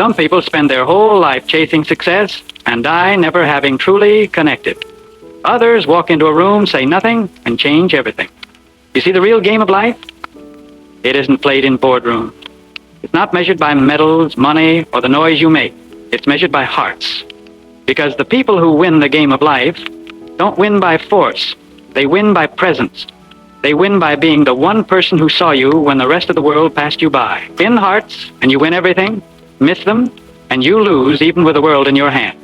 Some people spend their whole life chasing success and die never having truly connected. Others walk into a room, say nothing, and change everything. You see the real game of life? It isn't played in boardrooms. It's not measured by medals, money, or the noise you make. It's measured by hearts. Because the people who win the game of life don't win by force. They win by presence. They win by being the one person who saw you when the rest of the world passed you by. Win hearts, and you win everything. Miss them, and you lose even with the world in your hand.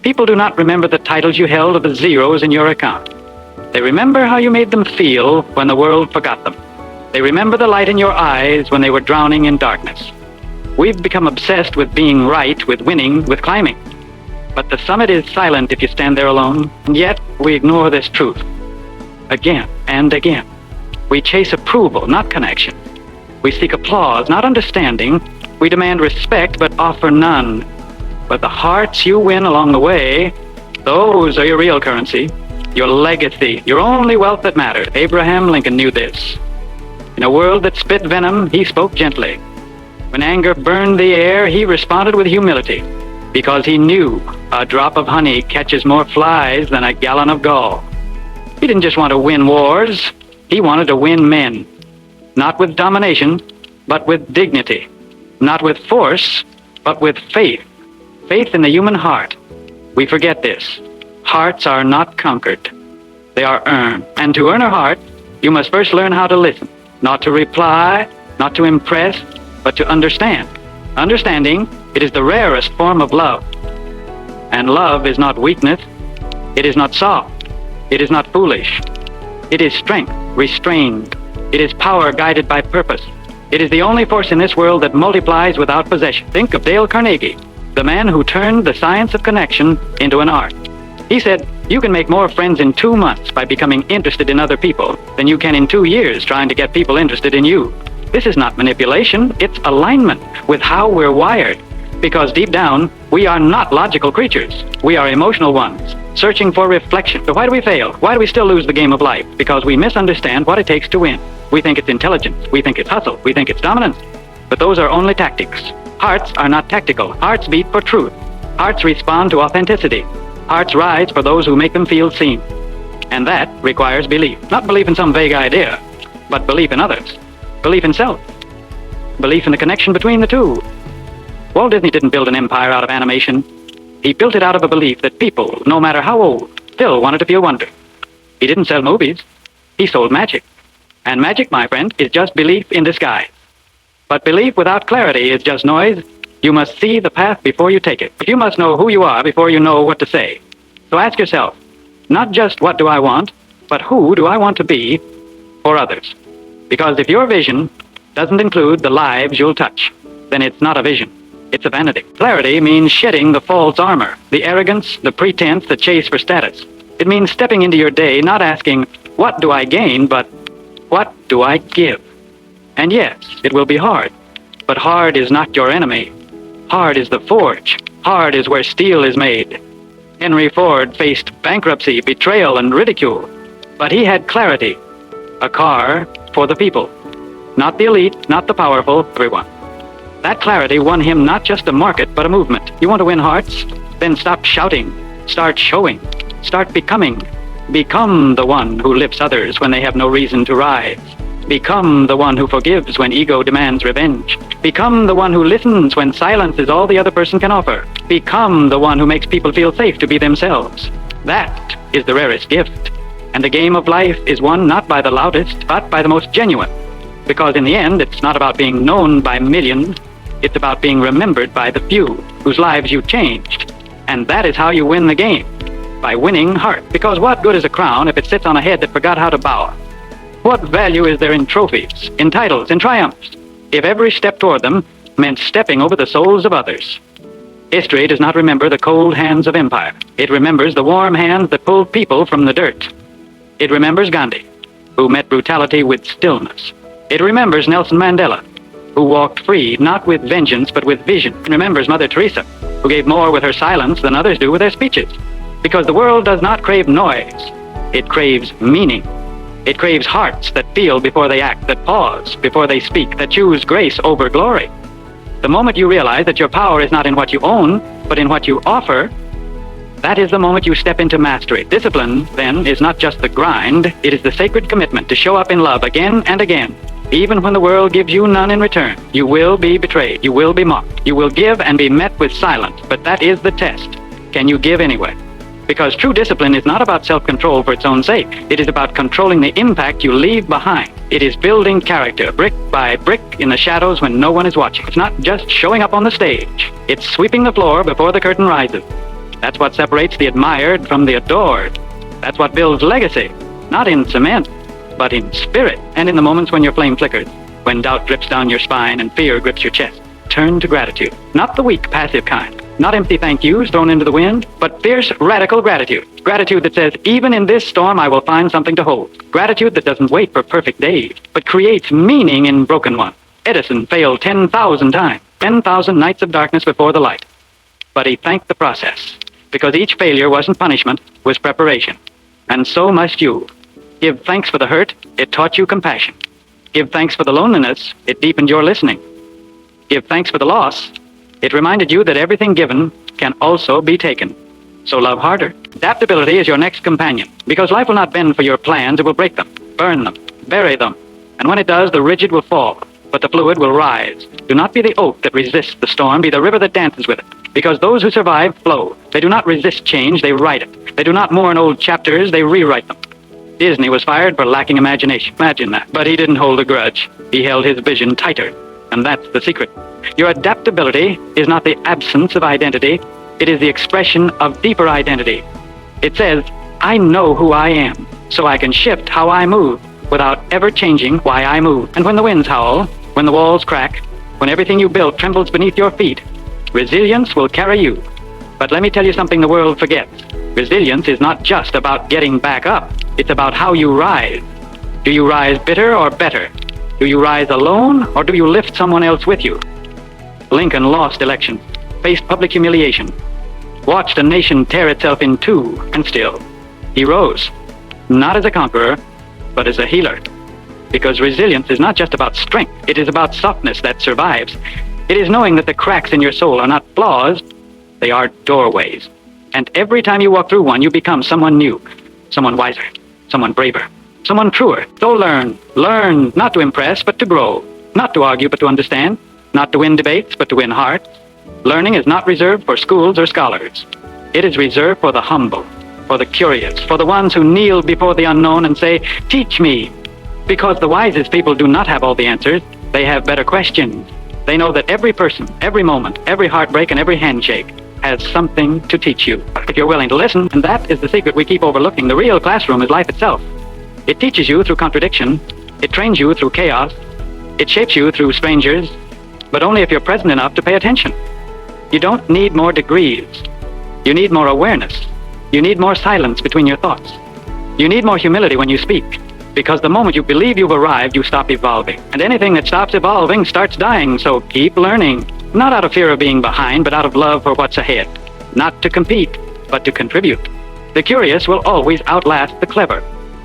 People do not remember the titles you held or the zeros in your account. They remember how you made them feel when the world forgot them. They remember the light in your eyes when they were drowning in darkness. We've become obsessed with being right, with winning, with climbing. But the summit is silent if you stand there alone, and yet we ignore this truth. Again and again. We chase approval, not connection. We seek applause, not understanding. We demand respect, but offer none. But the hearts you win along the way, those are your real currency, your legacy, your only wealth that matters. Abraham Lincoln knew this. In a world that spit venom, he spoke gently. When anger burned the air, he responded with humility, because he knew a drop of honey catches more flies than a gallon of gall. He didn't just want to win wars, he wanted to win men. Not with domination, but with dignity. Not with force, but with faith. Faith in the human heart. We forget this. Hearts are not conquered. They are earned. And to earn a heart, you must first learn how to listen. Not to reply, not to impress, but to understand. Understanding, it is the rarest form of love. And love is not weakness. It is not soft. It is not foolish. It is strength, restrained. It is power guided by purpose. It is the only force in this world that multiplies without possession. Think of Dale Carnegie, the man who turned the science of connection into an art. He said, you can make more friends in 2 months by becoming interested in other people than you can in 2 years trying to get people interested in you. This is not manipulation, it's alignment with how we're wired. Because deep down, we are not logical creatures. We are emotional ones, searching for reflection. So why do we fail? Why do we still lose the game of life? Because we misunderstand what it takes to win. We think it's intelligence. We think it's hustle. We think it's dominance. But those are only tactics. Hearts are not tactical. Hearts beat for truth. Hearts respond to authenticity. Hearts rise for those who make them feel seen. And that requires belief. Not belief in some vague idea, but belief in others. Belief in self. Belief in the connection between the two. Walt Disney didn't build an empire out of animation. He built it out of a belief that people, no matter how old, still wanted to feel wonder. He didn't sell movies. He sold magic. And magic, my friend, is just belief in disguise. But belief without clarity is just noise. You must see the path before you take it. You must know who you are before you know what to say. So ask yourself, not just what do I want, but who do I want to be for others? Because if your vision doesn't include the lives you'll touch, then it's not a vision. It's a vanity. Clarity means shedding the false armor, the arrogance, the pretense, the chase for status. It means stepping into your day, not asking, what do I gain, but what do I give? And yes, it will be hard. But hard is not your enemy. Hard is the forge. Hard is where steel is made. Henry Ford faced bankruptcy, betrayal, and ridicule. But he had clarity. A car for the people. Not the elite, not the powerful, everyone. That clarity won him not just a market, but a movement. You want to win hearts? Then stop shouting. Start showing. Start becoming. Become the one who lifts others when they have no reason to rise. Become the one who forgives when ego demands revenge. Become the one who listens when silence is all the other person can offer. Become the one who makes people feel safe to be themselves. That is the rarest gift. And the game of life is won not by the loudest, but by the most genuine. Because in the end, it's not about being known by millions. It's about being remembered by the few whose lives you changed. And that is how you win the game. By winning heart. Because what good is a crown if it sits on a head that forgot how to bow? What value is there in trophies, in titles, in triumphs, if every step toward them meant stepping over the souls of others? History does not remember the cold hands of empire. It remembers the warm hands that pulled people from the dirt. It remembers Gandhi, who met brutality with stillness. It remembers Nelson Mandela, who walked free, not with vengeance, but with vision. It remembers Mother Teresa, who gave more with her silence than others do with their speeches. Because the world does not crave noise. It craves meaning. It craves hearts that feel before they act, that pause before they speak, that choose grace over glory. The moment you realize that your power is not in what you own, but in what you offer, that is the moment you step into mastery. Discipline, then, is not just the grind, it is the sacred commitment to show up in love again and again. Even when the world gives you none in return, you will be betrayed, you will be mocked, you will give and be met with silence, but that is the test. Can you give anyway? Because true discipline is not about self-control for its own sake. It is about controlling the impact you leave behind. It is building character, brick by brick, in the shadows when no one is watching. It's not just showing up on the stage. It's sweeping the floor before the curtain rises. That's what separates the admired from the adored. That's what builds legacy, not in cement, but in spirit, and in the moments when your flame flickers, when doubt drips down your spine and fear grips your chest. Turn to gratitude, not the weak, passive kind. Not empty thank yous thrown into the wind, but fierce, radical gratitude. Gratitude that says, even in this storm, I will find something to hold. Gratitude that doesn't wait for perfect days, but creates meaning in broken ones. Edison failed 10,000 times, 10,000 nights of darkness before the light. But he thanked the process, because each failure wasn't punishment, was preparation. And so must you. Give thanks for the hurt, it taught you compassion. Give thanks for the loneliness, it deepened your listening. Give thanks for the loss, it reminded you that everything given can also be taken. So love harder. Adaptability is your next companion, because life will not bend for your plans, it will break them, burn them, bury them. And when it does, the rigid will fall, but the fluid will rise. Do not be the oak that resists the storm, be the river that dances with it. Because those who survive flow. They do not resist change, they write it. They do not mourn old chapters, they rewrite them. Disney was fired for lacking imagination. Imagine that. But he didn't hold a grudge. He held his vision tighter. And that's the secret. Your adaptability is not the absence of identity. It is the expression of deeper identity. It says, I know who I am, so I can shift how I move without ever changing why I move. And when the winds howl, when the walls crack, when everything you built trembles beneath your feet, resilience will carry you. But let me tell you something the world forgets. Resilience is not just about getting back up. It's about how you rise. Do you rise bitter or better? Do you rise alone or do you lift someone else with you? Lincoln lost election, faced public humiliation, watched a nation tear itself in two, and still, he rose. Not as a conqueror, but as a healer. Because resilience is not just about strength, it is about softness that survives. It is knowing that the cracks in your soul are not flaws, they are doorways. And every time you walk through one, you become someone new, someone wiser, someone braver, someone truer. So learn not to impress, but to grow, not to argue, but to understand, not to win debates, but to win hearts. Learning is not reserved for schools or scholars. It is reserved for the humble, for the curious, for the ones who kneel before the unknown and say, teach me. Because the wisest people do not have all the answers, they have better questions. They know that every person, every moment, every heartbreak, and every handshake has something to teach you, if you're willing to listen. And that is the secret we keep overlooking. The real classroom is life itself. It teaches you through contradiction. It trains you through chaos. It shapes you through strangers, but only if you're present enough to pay attention. You don't need more degrees. You need more awareness. You need more silence between your thoughts. You need more humility when you speak, because the moment you believe you've arrived, you stop evolving. And anything that stops evolving starts dying, so keep learning. Not out of fear of being behind, but out of love for what's ahead. Not to compete, but to contribute. The curious will always outlast the clever,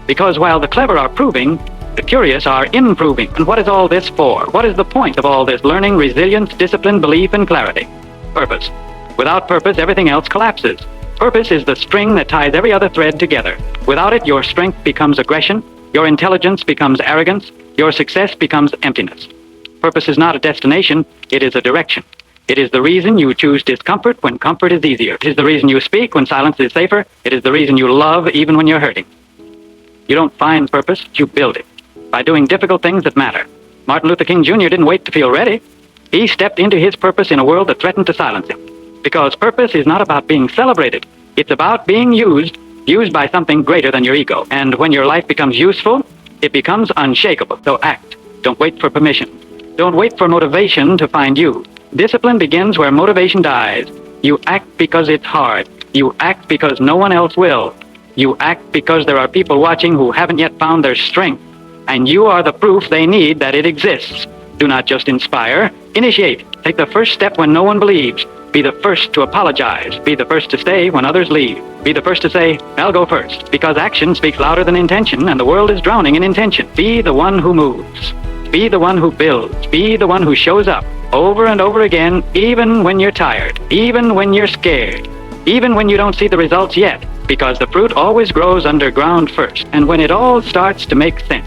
because while the clever are proving, the curious are improving. And what is all this for? What is the point of all this learning, resilience, discipline, belief, and clarity? Purpose. Without purpose, everything else collapses. Purpose is the string that ties every other thread together. Without it, your strength becomes aggression, your intelligence becomes arrogance, your success becomes emptiness. Purpose is not a destination, it is a direction. It is the reason you choose discomfort when comfort is easier. It is the reason you speak when silence is safer. It is the reason you love even when you're hurting. You don't find purpose, you build it, by doing difficult things that matter. Martin Luther King Jr. didn't wait to feel ready. He stepped into his purpose in a world that threatened to silence him. Because purpose is not about being celebrated. It's about being used by something greater than your ego. And when your life becomes useful, it becomes unshakable. So act. Don't wait for permission. Don't wait for motivation to find you. Discipline begins where motivation dies. You act because it's hard. You act because no one else will. You act because there are people watching who haven't yet found their strength. And you are the proof they need that it exists. Do not just inspire. Initiate. Take the first step when no one believes. Be the first to apologize. Be the first to stay when others leave. Be the first to say, I'll go first. Because action speaks louder than intention, and the world is drowning in intention. Be the one who moves. Be the one who builds. Be the one who shows up. over and over again, even when you're tired, even when you're scared, even when you don't see the results yet, because the fruit always grows underground first. And when it all starts to make sense,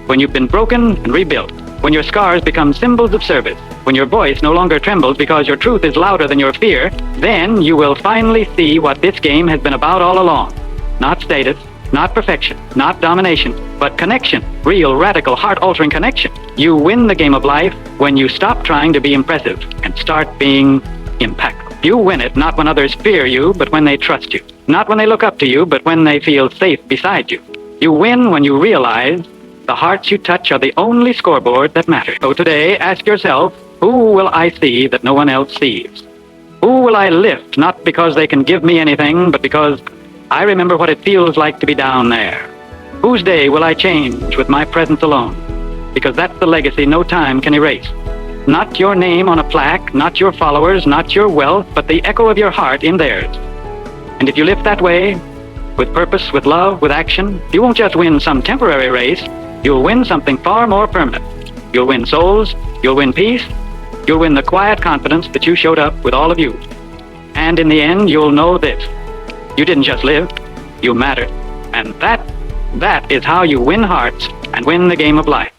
when you've been broken and rebuilt, when your scars become symbols of service, when your voice no longer trembles because your truth is louder than your fear, then you will finally see what this game has been about all along. Not status, not perfection, not domination, but connection. Real, radical, heart-altering connection. You win the game of life when you stop trying to be impressive and start being impactful. You win it not when others fear you, but when they trust you. Not when they look up to you, but when they feel safe beside you. You win when you realize the hearts you touch are the only scoreboard that matters. So today, ask yourself, who will I see that no one else sees? Who will I lift, not because they can give me anything, but because I remember what it feels like to be down there? Whose day will I change with my presence alone? Because that's the legacy no time can erase. Not your name on a plaque, not your followers, not your wealth, but the echo of your heart in theirs. And if you live that way, with purpose, with love, with action, you won't just win some temporary race, you'll win something far more permanent. You'll win souls, you'll win peace, you'll win the quiet confidence that you showed up with all of you. And in the end, you'll know this. You didn't just live, you mattered. And that is how you win hearts and win the game of life.